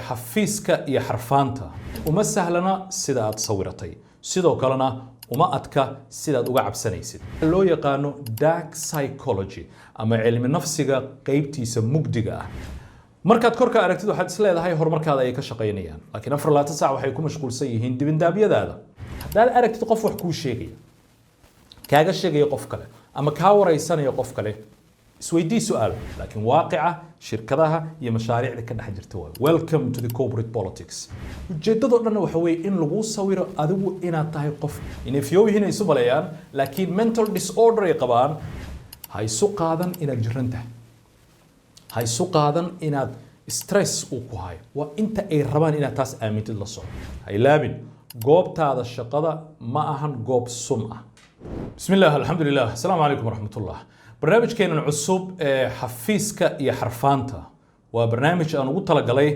xafiiska iyo xarfaanta uma sahlana sida aad sawiratay sidoo kalena uma adka sida aad uga cabsanaysid loo yaqaano dark psychology ama cilmi nafsiga qaybtiisa mugdiga ah markaad korka aragtid waxaad is leedahay horumarkaada ay ka shaqeynayaan laakiin 24 saac waxay ku mashquulsan yihiin dibindaabyadaada hadaad aragtid qof wax kuu sheegaya kaaga sheegaya qof kale ama kaa waraysanaya qof kale isweydii su'aal laakiin waaqica shirkadaha iyo mashaariicda ka dhex jirta waa welcome to the corporate politics ujeedadu dhan waxa weeye in lagu sawiro adigu inaad tahay qof inay fiyooyihiin ay isu maleeyaan laakiin mental disorder ay qabaan ha isu qaadan inaad jiran tahay ha isu qaadan inaad stress uu ku hayo waa inta ay rabaan inaad taas aamintid la socdo ha ilaabin goobtaada shaqada ma ahan goob sun ah bismillah alxamdulilah asalaamu calaykum waraxmatullah barnaamijkeenan cusub ee xafiiska iyo xarfaanta waa barnaamij aan ugu talagalay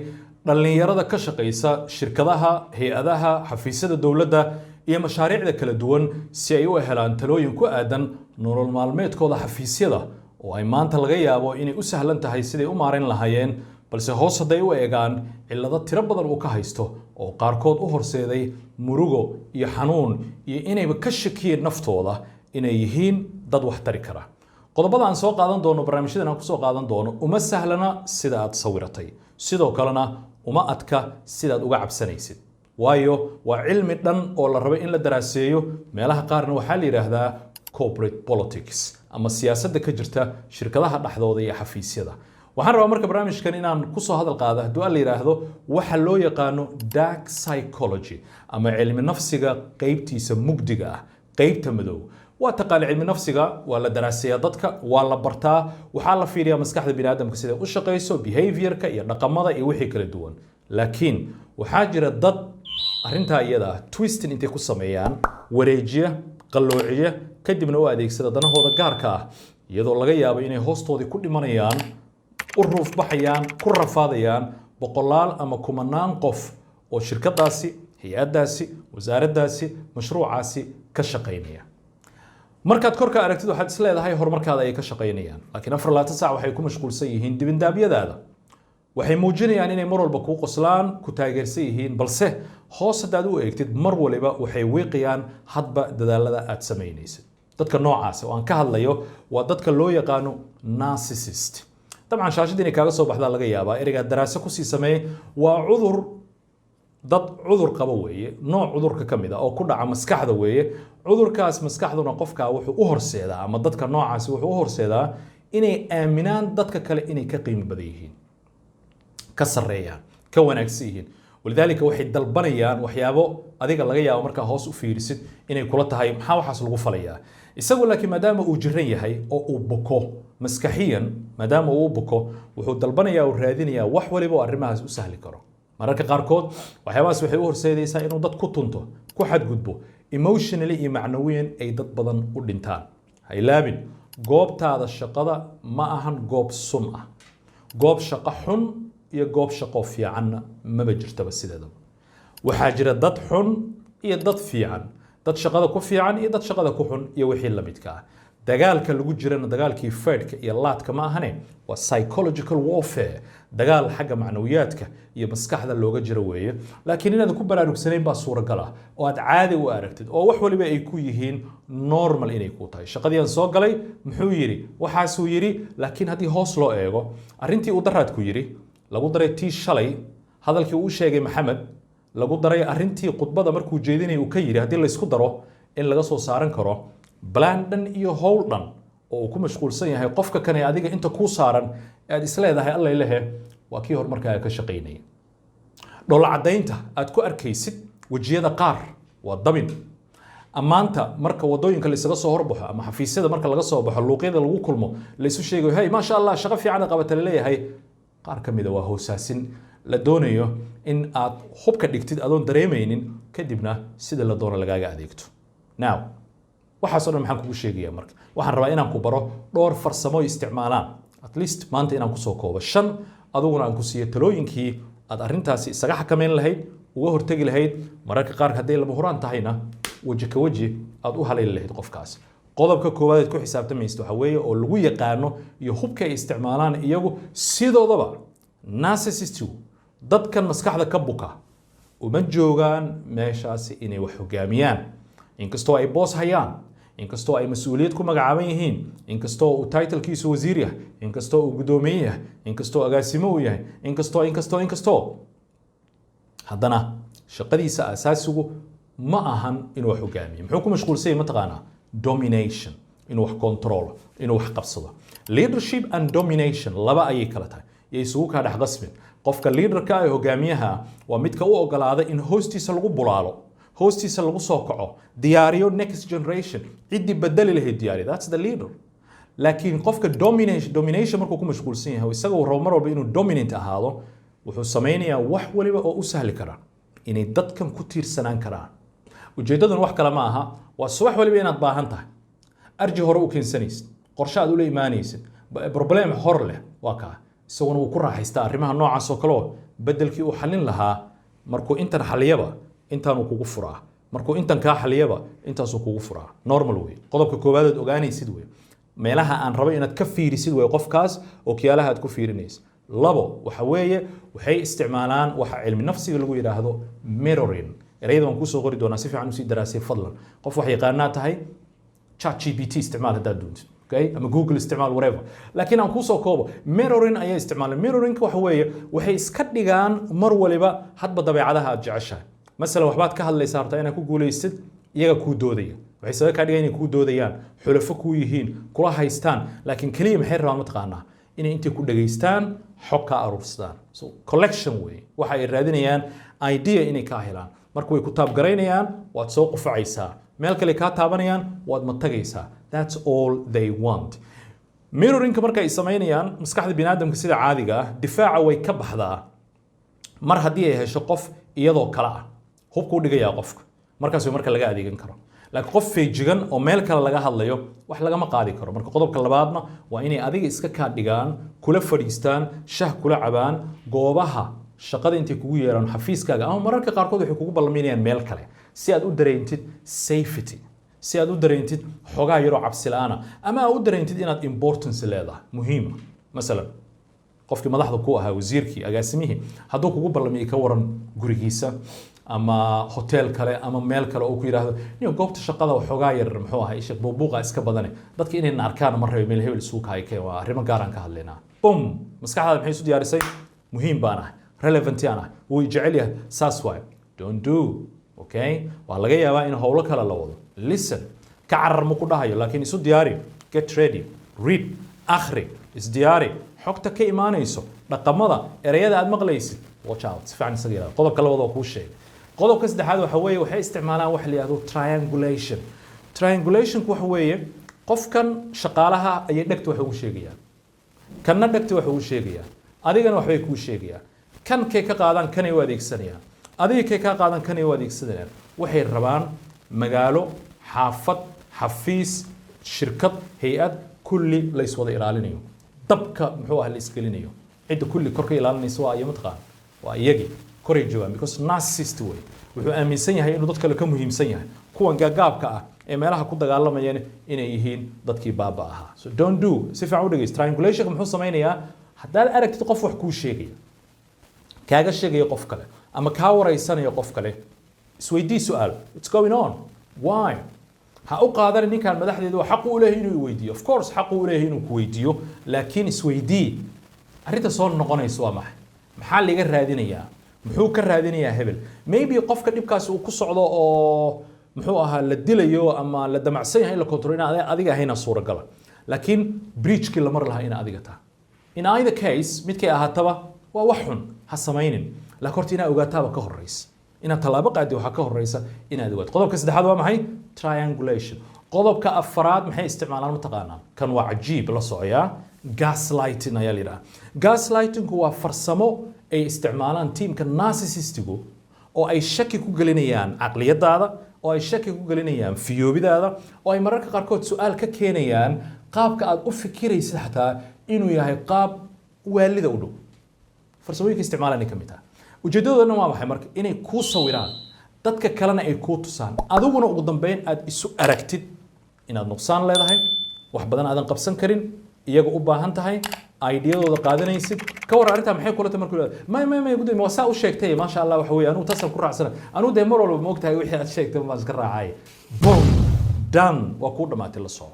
dhalinyarada ka shaqeysa shirkadaha hay-adaha xafiisyada dowladda iyo mashaariicda kala duwan si ay u helaan talooyin ku aadan nolol maalmeedkooda xafiisyada oo ay maanta laga yaabo inay u sahlan tahay siday u maareyn lahaayeen balse hoos hadday u eegaan cillado tiro badan uu ka haysto oo qaarkood u horseeday murugo iyo xanuun iyo inayba ka shakiyeen naftooda inay yihiin dad wax tari kara qodobada aan soo qaadan doono barnaamijyadan aan ku soo qaadan doono uma sahlana sida aad sawiratay sidoo kalena uma adka sida aad uga cabsanaysid waayo waa cilmi dhan oo la rabo in la daraaseeyo meelaha qaarna waxaa la yiraahdaa corporate politics ama siyaasadda ka jirta shirkadaha dhaxdooda iyo xafiisyada waxaan rabaa marka barnaamijkan inaan ku soo hadal qaado haddii la yiraahdo waxa loo yaqaano dark psychology ama cilmi nafsiga qaybtiisa mugdiga ah qaybta madow waa taqaan cilmi nafsiga waa la daraaseeyaa dadka waa la bartaa waxaa la fiiriyaa maskaxda bini'aadamka sida u shaqeyso behaviorka iyo dhaqamada iyo wixii kala duwan laakiin waxaa jira dad arrintaa iyada ah twisting intay ku sameeyaan wareejiya qalloociya kadibna u adeegsada danahooda gaarka ah iyadoo laga yaabo inay hoostoodii ku dhimanayaan u ruuf baxayaan ku rafaadayaan boqolaal ama kumanaan qof oo shirkadaasi hay-adaasi wasaaraddaasi mashruucaasi ka shaqeynaya markaad korka aragtid waxaad is leedahay horumarkaada ay ka shaqeynayaan laakiin 24 saac waxay ku mashquulsan yihiin dibindaabyadaada waxay muujinayaan inay mar walba kuu qoslaan ku taageersan yihiin balse hoos haddaad u eegtid mar waliba waxay wiiqayaan hadba dadaalada aad samaynaysid dadka noocaas oo aan ka hadlayo waa dadka loo yaqaano narcissist dabcan shaashadii inay kaaga soo baxdaa laga yaabaa ereyga daraaso kusii sameeyay waa cudur dad cudur qaba weeye nooc cudurka ka mid ah oo ku dhaca maskaxda weeye cudurkaas maskaxduna qofka wuxuu u horseedaa ama dadka noocaas wuxuu u horseedaa inay aaminaan dadka kale inay ka qiimo badan yihiin ka sareeyaan ka wanaagsan yihiin walidaalika waxay dalbanayaan waxyaabo adiga laga yaabo markaa hoos u fiirisid inay kula tahay maxaa waxaas lagu falayaa isagu laakiin maadaama uu jiran yahay oo uu buko maskaxiyan maadaama uu buko wuxuu dalbanayaa oo raadinayaa wax waliba oo arrimahaas u sahli karo mararka qaarkood waxyaabahaas waxay u horseedaysaa inuu dad ku tunto ku xadgudbo emotionally iyo macnawiyan ay dad badan u dhintaan ha ilaabin goobtaada shaqada ma ahan goob sun ah goob shaqo xun iyo goob shaqo fiicanna maba jirtaba sideedaba waxaa jira dad xun iyo dad fiican dad shaqada ku fiican iyo dad shaqada ku xun iyo wixii la midka ah dagaalka lagu jirana dagaalkii fadhka iyo laadka ma ahane waa psychological warfare dagaal xagga macnawiyaadka iyo maskaxda looga jiro weeye laakiin inaad ku baraarugsanayn baa suuragal ah oo aad caadi u aragtid oo wax waliba ay ku yihiin normal inay ku tahay shaqadii aan soo galay muxuu yiri waxaasuu yiri laakiin haddii hoos loo eego arrintii uu daraad ku yiri lagu daray tii shalay hadalkii uu sheegay maxamed lagu daray arrintii khudbada markuu jeedinay uu ka yiri haddii la isku daro in laga soo saaran karo blandon iyo howldhan oo uu ku mashquulsan yahay qofka kane adiga inta ku saaran aad isleedahay alla ilahe waa kii horumarkaaga ka shaqeynaya dhoola cadaynta aad ku arkaysid wajiyada qaar waa dabin ammaanta marka wadooyinka la isaga soo horbaxo ama xafiisyada marka laga soo baxo luuqyada lagu kulmo la isu sheegayo hey maasha allah shaqo fiican qabata la leeyahay qaar ka mid ah waa hoosaasin la doonayo in aad hubka dhigtid adoon dareemaynin kadibna sida la doono lagaaga adeegto now waxaasoo dhan maxaan kugu sheegayaa marka waxaan rabaa inaan ku baro dhowr farsamo isticmaalaan at least maanta inaan kusoo koobo 5 aduguna aan ku siiyo talooyinkii aad arrintaasi isaga xakameyn lahayd uga hortagi lahayd mararka qaar hadday lama huraan tahayna waji ka waji aad u halayli lahayd qofkaas qodobka koowaad ku xisaabtamaysto waxa weeye oo lagu yaqaano iyo hubka ay isticmaalaan iyagu sidoodaba narcissist dadkan maskaxda ka buka uma joogaan meeshaasi inay wax hogaamiyaan inkastoo ay boos hayaan inkastoo ay mas'uuliyad ku magacaaban yihiin inkastoo uu title-kiisu wasiir yahay inkastoo uu gudoomiye yahay inkastoo agaasimo uu yahay inkastoo haddana shaqadiisa asaasigu ma ahan inuu wax hogaamiyo muxuu ku mashquulsan yahay mataqaanaa domination inuu wax control inuu wax qabsado leadership and domination laba ayay kala tahay iyo isugu ka dhex qasmin qofka leaderka ee hogaamiyaha waa midka u ogolaada in hoostiisa lagu bulaalo hoostiisa lagu soo kaco diyaariyo next generation ciddii bedeli lahayd diyaariyo that's the leader laakiin qofka domination markuu ku mashquulsan yahay isaga uu rabo mar walba inuu dominant ahaado wuxuu samaynayaa wax waliba oo u sahli kara inay dadkan ku tiirsanaan karaan ujeedadan wax kale ma aha waa subax waliba inaad baahan tahay arji hore u keensanaysid qorshe aad ula imaanaysid problem hor leh waa kaa isaguna wuu ku raaxaystaa arrimaha noocaas oo kale oo bedelkii uu xallin lahaa markuu intan xaliyaba intaanuu kugu furaa markuu intan kaa xaliyaba intaasuu kugu furaa normal wey qodobka koowaad aad ogaanaysid wey meelaha aan rabo inaad ka fiirisid wey qofkaas oo kiyaalaha aad ku fiirinaysid labo waxa weeye waxay isticmaalaan waxa cilmi nafsiga lagu yiraahdo mirroring erayada waan kusoo qori doonaa si fiican usii daraasay fadlan qof wax yaqaanaa tahay ChatGPT isticmaal haddaad doontid okay ama Google isticmaal whatever laakiin aan kusoo koobo mirroring ayaa isticmaalaan mirroring waxa weeye waxay iska dhigaan mar waliba hadba dabeecadaha aad jeceshahay مثلا waxbaad ka hadlaysaa horta inaad ku guuleysid iyaga ku doodaya waxay sabab ka dhigayaan inay ku doodayaan xulafo ku yihiin kula haystaan laakiin kaliya maxay rabaan mataqaanaa inay intii ku dhageystaan xog ka aruursadaan so collection way waxa ay raadinayaan idea inay ka helaan marka way ku taab garaynayaan waad soo qufacaysaa meel kale ka taabanayaan waad ma tagaysaa that's all they want mirroring marka ay sameynayaan maskaxda bini'aadamka sida caadiga ah difaaca way ka baxdaa mar haddii ay hesho qof iyadoo kala ah hubku dhigayaa qofka markaas marka laga adeegan karo laakiin qof feejigan oo meel kale laga hadlayo wax lagama qaadi karo marka qodobka labaadna waa inay adiga iska ka dhigaan kula fadhiistaan shah kula cabaan goobaha shaqada intay kugu yeeraan xafiiskaaga ama mararka qaarkood waxay kugu ballaminayaan meel kale si aad u dareentid safety si aad u dareentid xogaa yaroo cabsi la'aana ama aad u dareentid inaad importance leedahay muhiima masalan qofkii madaxda ku ahaa wasiirkii agaasimihii hadduu kugu ballamiyo ka waran gurigiisa ama hotel kale ama meel kale oo ku yiraahdo niyo goobta shaqada waxoogaa yar muxuu ahaa isha buuqa iska badane dadka inay arkaan mar rabay meel hebel suuqa ay ka waa arrimo gaar aan ka hadlaynaa bum maskaxdaada maxay isu diyaarisay muhiim baan ah relevant aan ah wuu jecel yahay saas waay don't do okay waa laga yaabaa in howlo kale la wado listen ka carar ma ku dhahayo laakiin isu diyaari get ready read akhri is diyaari xogta ka imaanayso dhaqamada erayada aad maqlaysid watch out si fiican isaga ilaali qodobka labaad oo kuu sheegay qodobka saddexaad waxa weeye waxay isticmaalaan wax la yiraahdo triangulation waxa weeye qofkan shaqaalaha ayay dhagta wax ugu sheegayaan kanna dhagta wax ugu sheegayaan adigana waxbay kuu sheegayaan kan kay ka qaadaan kanay u adeegsanayaan adiga kay ka qaadan kanay u adeegsanayaan waxay rabaan magaalo xaafad xafiis shirkad hay'ad kulli la iswada ilaalinayo dabka muxuu ahaa la isgelinayo cidda kulli korka ilaalinaysa waa ayama taqaan waa iyagii koray joogaan because narcissist way wuxuu aaminsan yahay inuu dad kale ka muhiimsan yahay kuwan gaagaabka ah ee meelaha ku dagaalamayeen inay yihiin dadkii baaba ahaa so don't do si fiican u dhageys triangulation muxuu samaynayaa haddaad aragtid qof wax kuu sheegaya kaaga sheegaya qof kale ama kaa waraysanaya qof kale isweydii su'aal what's going on why ha u qaadan ninkan madaxdeedu xaq u leeyahay inuu weydiiyo of course xaq u leeyahay inuu ku weydiiyo laakiin isweydii arrinta soo noqonayso waa maxaa laga raadinayaa muxuu ka raadinayaa hebel maybe qofka dhibkaas uu ku socdo oo muxuu ahaa la dilayo ama la damacsan yahay in la control in adiga ahayna suuragal laakiin breachkii la mar lahaa in adiga taa in either case midkay ahaataba waa wax xun ha samaynin laakiin horta inaad ogaataaba ka horeysa inaad tallaabo qaadi waxa ka horeysa inaad ogaato qodobka saddexaad waa maxay triangulation qodobka afraad maxay isticmaalaan mataqaanaa kan waa cajiib la socoyaa gaslighting ayaa la yidhaha gaslightingku waa farsamo ay isticmaalaan tiimka narcissistigu oo ay shaki ku gelinayaan caqliyadaada oo ay shaki ku gelinayaan fiyoobidaada oo ay mararka qaarkood su'aal ka keenayaan qaabka aad u fikiraysid xataa inuu yahay qaab waalida u dhow farsamooyinka isticmaalaan ka mid ah ujeedadoodana waa maxay marka inay kuu sawiraan dadka kalena ay kuu tusaan adiguna ugu dambeyn aad isu aragtid inaad nuqsaan leedahay wax badan aadan qabsan karin iyaga u baahan tahay aidiyadooda qaadanaysid ka war arrinta maxay kula tahay markuu ma guday ma saa u sheegtay ma sha Allah waxa weeye anu tasal ku raacsana anu de mar walba moogtahay wixii aad sheegtay ma iska raacay boom done waa ku dhamaatay la soo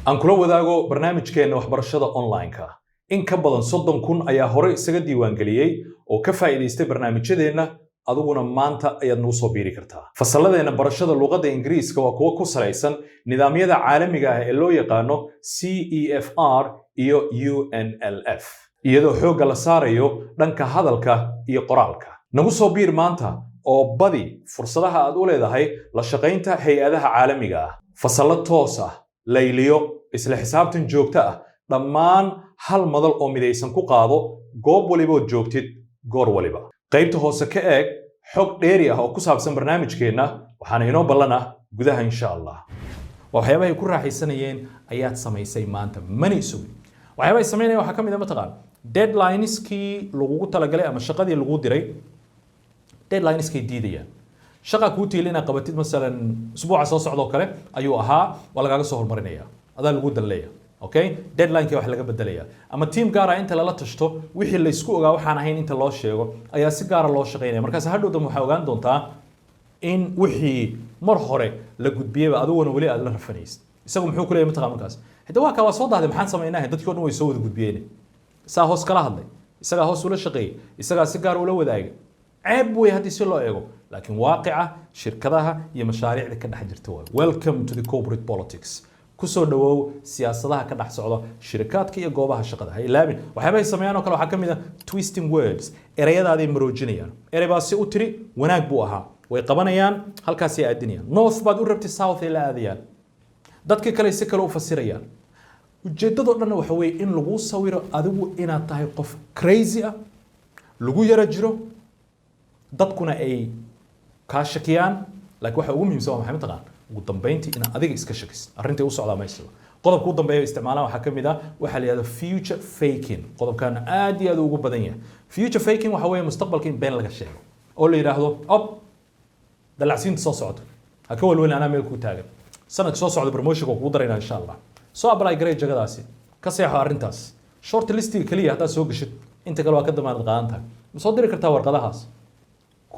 aan kula wadaago barnaamijkeena waxbarashada online-ka in ka badan 30,000 ayaa hore isaga diiwaan galiyay oo ka faa'iideystay barnaamijyadeena aduguna maanta ayaad nagu soo biiri kartaa fasalladeena barashada luqadda ingiriiska waa kuwa ku salaysan nidaamyada caalamiga ah ee loo yaqaano CEFR iyo UNLF iyadoo xoogga la saarayo dhanka hadalka iyo qoraalka nagu soo biir maanta oo badi fursadaha aad u leedahay la shaqaynta hay'adaha caalamiga ah fasallo toos ah layliyo isla xisaabtan joogto ah dhammaan hal madal oo midaysan ku qaado goob waliba oo joogtid goor waliba qaybta hoose ka eeg xog dheeri ah oo ku saabsan barnaamijkeena waxaana inoo ballan ah gudaha insha Allah waxyaabaha ay ku raaxaysanayeen ayaad samaysay maanta mani sugi waxyaabaha ay sameynayeen waxa kamid ah mataqaan deadlineski lagu talagalay ama shaqadii lagu diray deadlineski diidayaan shaqa ku tiilina qabatid midalan usbuuca soo socdo kale ayuu ahaa waa lagaaga soo hormarinaya adaa lagu dalleeya okay deadline-ka wax laga bedelaya ama team gaar ah inta lala tashto wixii la isku ogaa waxaan ahayn inta loo sheego ayaa si gaar ah loo shaqeynaya markaas hadhowda waxaa ogaan doontaa in wixii mar hore la gudbiyay adiguna wali aad la rafanaysid isagu muxuu ku leeyahay mataqaan markaas hada waa ka waa soo daaday maxaan sameeynaa dadkii oo dhan way soo wada gudbiyeen saa hoos kala hadlay isaga hoos ula shaqeeyay isaga si gaar ula wadaagay ceeb way hadii si loo eego laakiin waaqica shirkadaha iyo mashaariicda ka dhex jirta waa welcome to the corporate politics kusoo dhawow siyaasadaha ka dhex socda shirkadka iyo goobaha shaqada hay laabin waxyaabay sameeyaan oo kale waxa kamid ah twisting words erayadaaday maroojinayaan eraybaasi u tiri wanaag buu ahaa way qabanayaan halkaas ay aadinayaan north baad u rabtay south ay la aadayaan dadka kale si kale u fasirayaan ujeedadu dhan waxa weeye in lagu sawiro adigu inaad tahay qof crazy ah lagu yara jiro dadkuna ay ka shakiyaan laakiin waxa ugu muhiimsan waa maxay mataqaan ugu dambeyntii in adiga iska shakis arrinta uu socdaa meesha qodobka ugu dambeeya isticmaalaan waxa kamid ah waxa la yiraahdo future faking qodobkan aad iyo aad ugu badan yahay future faking waxa weeye mustaqbalka in been laga sheego oo la yiraahdo dalacsiinta soo socdo ha ka walwala ana meel ku taagan sanad soo socdo promotion-ka ku darayna insha Allah soo apply garay jagadaasi ka seexo arrintaas short listiga kaliya hadaa soo gashid inta kale waa ka damaanad qaadan tahay ma soo diri kartaa warqadahaas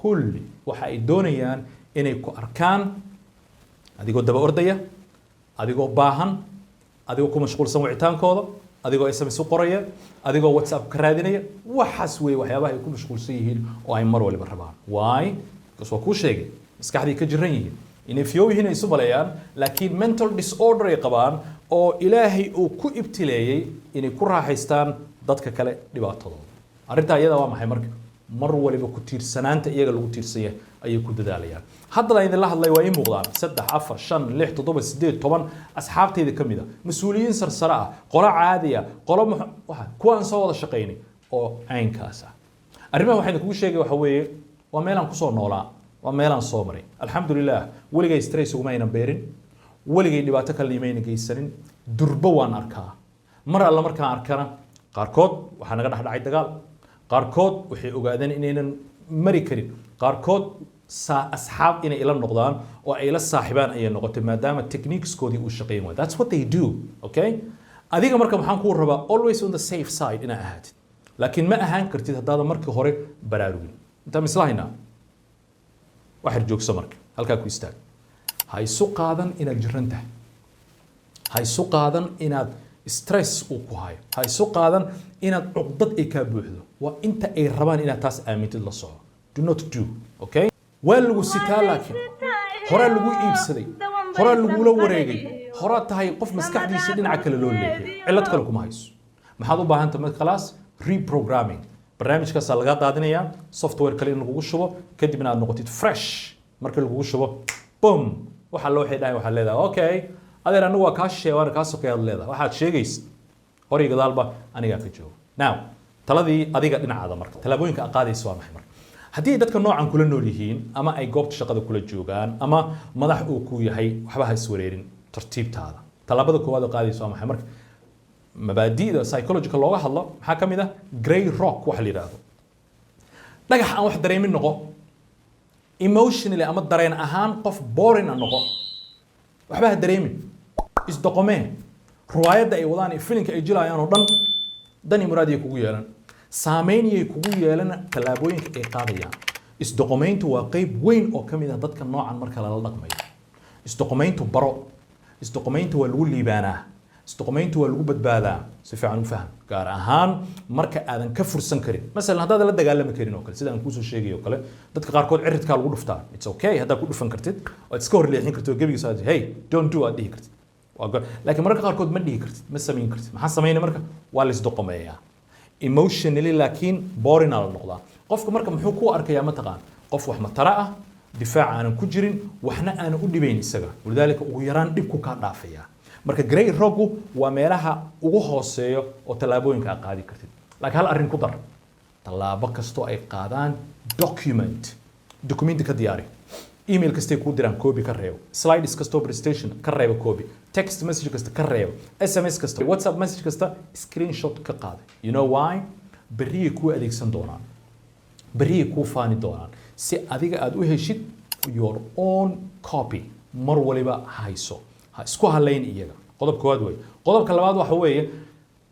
kulli waxa ay doonayaan inay ku arkaan adigoo daba ordaya adigoo baahan adigoo ku mashquulsan wicitaankooda adigoo SMS u qoraya adigoo WhatsApp ka raadinaya waxaas way waxyaabaha ay ku mashquulsan yihiin oo ay mar waliba rabaan why kasoo ku sheegay maskaxdii ka jiran yihiin inay fiyow yihiin ay subalayaan laakiin mental disorder ay qabaan oo ilaahay uu ku ibtileeyay inay ku raaxaystaan dadka kale dhibaatadooda arrinta iyada waa maxay marka mar waliba ku tiirsanaanta iyaga lagu tiirsan yahay ayay ku dadaalayaan hadda idin la hadlay waa in muuqdaan 3 4 5 6 7 8 10 asxaabtayda kamid ah mas'uuliyiin sarsara ah qolo caadi ah qolo waxa kuwaan soo wada shaqeynay oo aynkaas ah arrimaha waxaan kugu sheegay waxa weeye waa meelaan ku soo noolaa waa meelaan soo maray alxamdulillah waligay stress ugu mayna beerin waligay dhibaato kale iimayna geysanin durba waan arkaa mar alla markaan arkana qaarkood waxa naga dhaxdhacay dagaal qaarkood waxay ogaadeen inaynan mari karin qaarkood asxaab inay ila noqdaan oo ay la saaxibaan ayay noqotay maadaama techniques-koodii uu shaqeyn waay that's what they do okay adiga marka waxaan kuu rabaa always on the safe side inaa ahaatid laakiin ma ahaan kartid haddaadan markii hore baraarugin intaa mislahaynaa waxar joogso marka halkaa ku istaag ha isu qaadan inaad jiran tahay ha isu qaadan inaad stress uu ku hayo ha isu qaadan inaad cuqdad ay kaa buuxdo waa inta ay rabaan inaad taas aamintid la soco do not do okay waa lagu sitaa laakiin horaa lagu iibsaday horaa lagula wareegay horaa tahay qof maskaxdiisa dhinaca kale loo leexiyay cillad kale kuma hayso maxaad u baahan tahay khalaas reprogramming barnaamijkaasaa lagaa daadinayaa software kale in lagugu shubo kadibna aad noqotid fresh marka lagugu shubo boom waxa loo xidhay waxaad leedahay okay adeer anigu waa kaa sheegaan kaa sokeeyaad leedahay waxaad sheegaysid horay gadaalba anigaa ka joogo now taladii adiga dhinacaada marka talaabooyinka aad qaadayso waa maxay marka haddii dadka noocan kula nool yihiin ama ay goobta shaqada kula joogaan ama madax uu ku yahay waxba ha iswareerin tartiibtaada talaabada koowaad oo qaadayso waa maxay marka mabaadi'da psychological looga hadlo maxaa ka mid ah grey rock waxa la yidhaahdo dhagax aan wax dareemin noqo emotionally ama dareen ahaan qof boring a noqo waxba ha dareemin isdoqomee ruwaayadda ay wadaan iyo filinka ay jilayaan oo dhan dani muraadiya kugu yeelan saameynayay kugu yeelan tallaabooyinka ay qaadayaan isdoqomayntu waa qayb weyn oo ka mid ah dadka noocan marka lala dhaqmayo isdoqomayntu baro isdoqomayntu waa lagu liibaanaa isdoqomayntu waa lagu badbaadaa si fiican u faham gaar ahaan marka aadan ka fursan karin masalan haddaad la dagaalami karin oo kale sida aan kuusoo sheegay oo kale dadka qaarkood ciridkaa lagu dhuftaa it's okay haddaad ku dhufan kartid ood iska hor leexin kartid oo gebigiisa aad hey don't do aad dhihi kartid laakiin mararka qaarkood ma dhihi kartid ma samayn kartid maxaa samayna marka waa la isdoqomeeyaa emotionally laakiin boring la noqdaa qofka marka muxuu ku arkayaa mataqaan qof wax matara ah difaac aanan ku jirin waxna aanan u dhibayn isaga walidaalika ugu yaraan dhibku ka dhaafaya marka grey rogu waa meelaha ugu hooseeyo oo tallaabooyinka aad qaadi kartid laakiin hal arrin ku dar tallaabo kastoo ay qaadaan documenti ka diyaari email kastay kuu diraan copy ka reebo slides kastoo presentation ka reebo copy text message kasta ka reebo sms kasta whatsapp message kasta screenshot ka qaaday you know why berriyay kuu adeegsan doonaan berriyay kuu faani doonaan si adiga aad u heshid your own copy mar waliba hayso ha isku halayn iyaga qodob koowaad weeye qodobka labaad waxa weeye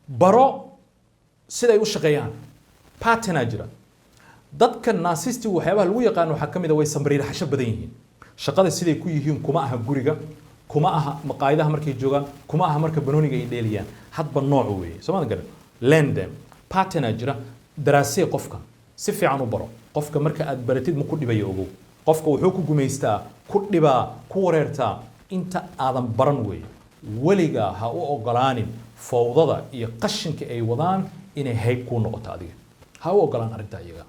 baro siday u shaqeeyaan pattern jira dadka naasisti waxyaabaha lagu yaqaan waxa kamid ah way samriir xasha badan yihiin shaqada siday ku yihiin kuma aha guriga kuma aha maqaayadaha markay joogaan kuma aha marka banooniga ay dheeliyaan hadba nooc weeye Soomaaliga garan learn them pattern jira daraasay qofka si fiican u baro qofka marka aad baratid ma ku dhibayo ogow qofka wuxuu ku gumeystaa ku dhibaa ku wareertaa inta aadan baran weeye weliga ha u ogolaanin fowdada iyo qashinka ay wadaan inay hayb ku noqoto adiga ha u ogolaan arrinta iyaga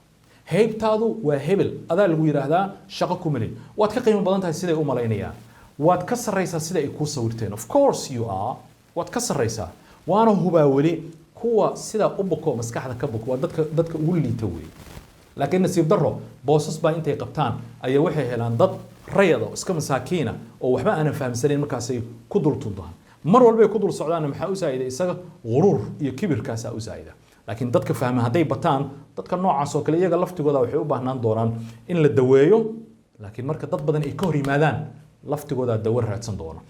haybtaadu waa hebel adaa lagu yiraahdaa shaqo ku malin waad ka qiimo badan tahay siday u malaynayaan waad ka sarreysaa sida ay ku sawirteen of course you are waad ka sarreysaa waana hubaa weli kuwa sida u buko maskaxda ka buko waa dadka ugu liita weeye laakiin nasiib darro boosas baa intay qabtaan ayaa waxay helaan dad rayada iska masaakiina oo waxba aanan fahamsanayn markaasay ku dul tuldaan mar walba ay ku dul socdaan maxaa u saayida isaga quruur iyo kibirkaas u saayida laakiin dadka fahma haday bataan dadka noocaas oo kale iyaga laftigooda waxay u baahnaan doonaan in la daweeyo laakiin marka dad badan ay ka hor yimaadaan laftigooda dawo raadsan doona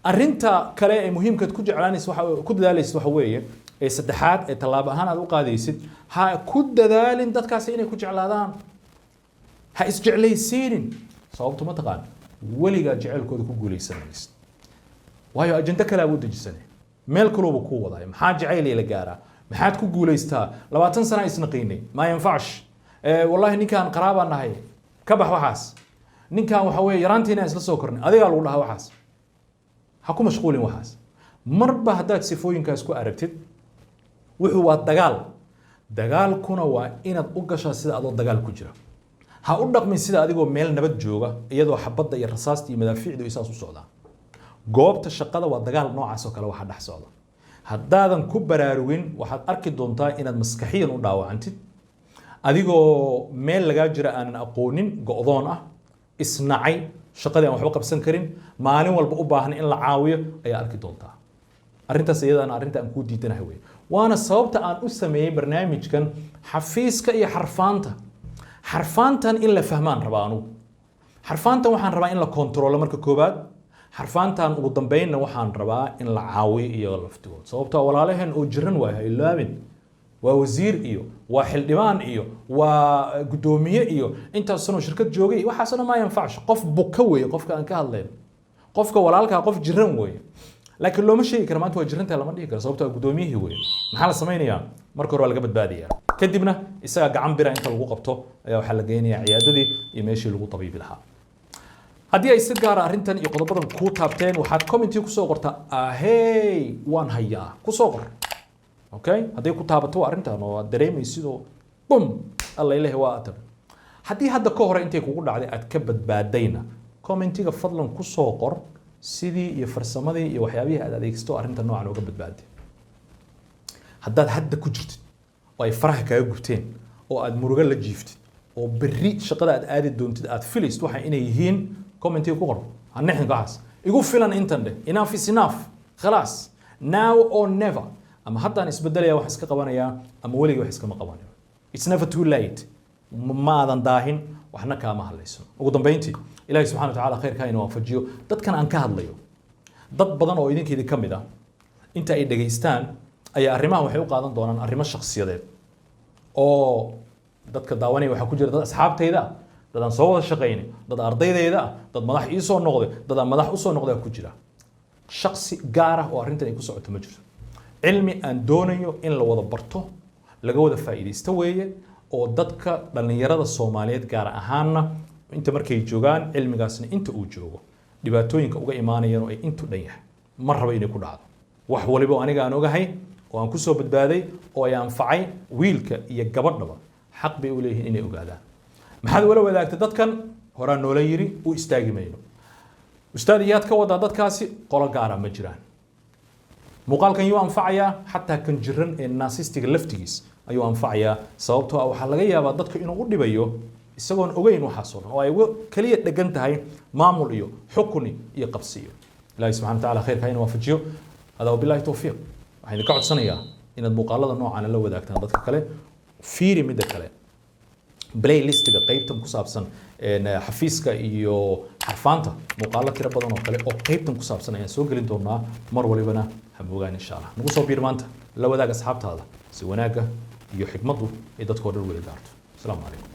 arinta kale ee muhiimka ku jeclaanaysa waxa ku dadaalaysa waxa weeye ee saddexaad ee talaabo ahaan aad u qaadaysid ha ku dadaalin dadkaas inay ku jeclaadaan ha isjeclaysiinin sababtu ma taqaan weliga jecelkooda ku guuleysanaysid waayo ajenda kale aad u dejisanay meel kale ku wadaay maxaa jecel la gaaraa maxaad ku guuleystaa 20 sano isna qiinay ma yanfaash wallahi ninkan qaraabaan nahay ka bax waxaas ninkan waxa weey yaraantiina isla soo kornay adiga lagu dhahaa waxaas ha ku mashquulin waxaas marba hadaad sifooyinkaas ku aragtid wuxuu waa dagaalkuna waa inaad u gashaa sida adoo dagaal ku jira ha u dhaqmin sida adigoo meel nabad jooga iyadoo xabadda iyo rasaasta iyo madaafiicdu isaas u socdaan goobta shaqada waa dagaal noocaas oo kale waxa dhex socda haddaadan ku baraarugin waxaad arki doontaa inaad maskaxiyan u dhaawacantid adigoo meel lagaa jira aanan aqoonin go'doon ah isnacay shaqadii aan waxba qabsan karin maalin walba u baahan in la caawiyo ayaa arki doontaa arrintaas iyadana arrinta aan ku diidanahay weey waana sababta aan u sameeyay barnaamijkan xafiiska iyo xarfaantan in la fahmaan rabaa anu xarfaantan waxaan rabaa in la kontrolo marka koobaad xarfaantan ugu dambeynna waxaan rabaa in la caawiyo iyaga laftigood sababtoo walaalaheen oo jiran waa ilaabin waa wasiir iyo waa xildhibaan iyo waa gudoomiye iyo intaas sano shirkad joogay waxaasna ma yanfacsh qof buka weeye qofka aan ka hadlayno qofka walaalka qof jiran weeye laakiin looma sheegi karo maanta waa jiranta lama dhihi karo sababtoo gudoomiyihii weeye maxaa la samaynayaa marka hore waa laga badbaadiyaa kadibna isaga gacan bira inta lagu qabto ayaa waxaa la geynayaa ciyaadadii iyo meeshii lagu tabiibi lahaa haddii ay si gaar ah arrintan iyo qodobadan ku taabteen waxaad commenti ku soo qortaa ahey waan hayaa ku soo qor okay haddii ku taabato arrintan oo aad dareemaysid oo bum alla ilaahay waa atab haddii hadda ka hore intay kugu dhacday aad ka badbaadayna commentiga fadlan ku soo qor sidii iyo farsamadii iyo waxyaabihii aad adeegsato arrinta noocan uga badbaaday haddaad hadda ku jirtid oo ay faraha kaaga gubteen oo aad murugo la jiiftid oo berri shaqada aad aadi doontid aad filaysid waxa inay yihiin commentiga ku qor hanixin gaas igu filan intan de enough is enough خلاص now or never ama haddaan isbedelaya wax iska qabanaya ama weliga wax iska ma qabanayo it's never too late ma aadan daahin waxna kaama hadlayso ugu dambeyntii ilaahay subxaanahu wa ta'aala khayrka inuu waafajiyo dadkan aan ka hadlayo dad badan oo idinkeedii ka mid ah inta ay dhageystaan ayaa arrimaha waxay u qaadan doonaan arrimo shakhsiyadeed oo dadka daawanaya waxaa ku jira dad asxaabtayda ah, dad aan soo wada shaqaynay, dad ardaydayda ah, dad madax ii soo noqday, dad aan madax u soo noqday ku jira. shakhsi gaar ah oo arrintan ay ku socoto ma jirto. cilmi aan doonayo in la wada barto, laga wada faa'iidaysto weeye, oo dadka dhalinyarada Soomaaliyeed gaar ahaanna inta markay joogaan cilmigaasna inta uu joogo dhibaatooyinka uga imaanayaan oo ay intu dhan yahay ma rabo inay ku dhacdo. wax waliba aniga aan ogahay oo aan ku soo badbaaday oo ay anfacay wiilka iyo gabadhaba xaq bay u leeyihiin inay ogaadaan. maxaad wala wadaagtay dadkan horaan noola yiri u istaagi mayno. ustaadiyaad ka wada dadkaasi qolo gaara ma jiraan. muuqaalkan yuu anfacayaa xataa kan jiran ee naasistiga laftigiis ayuu anfacayaa, sababtoo ah waxaa laga yaabaa dadka inuu u dhibayo isagoon ogeyn waxaasoo dhan oo ay kaliya dhegan tahay maamul iyo xukuni iyo qabsiyo. ilaahay subxaana watacaala khayrka inuu waafajiyo. hada wabilaahi towfiiq. waxaan idinka codsanayaa inaad muuqaalada noocan la wadaagtaan dadka kale. fiiri midda kale playlistiga qaybtan ku saabsan xafiiska iyo xarfaanta muuqaalo tiro badan oo kale oo qaybtan ku saabsan ayaan soo gelin doonaa mar walibana ha moogaan insha Allah. nagu soo biir maanta la wadaag asxaabtaada si wanaagga iyo xikmaddu ay dadkoo dhan wada gaarto. asalaamu calaykum.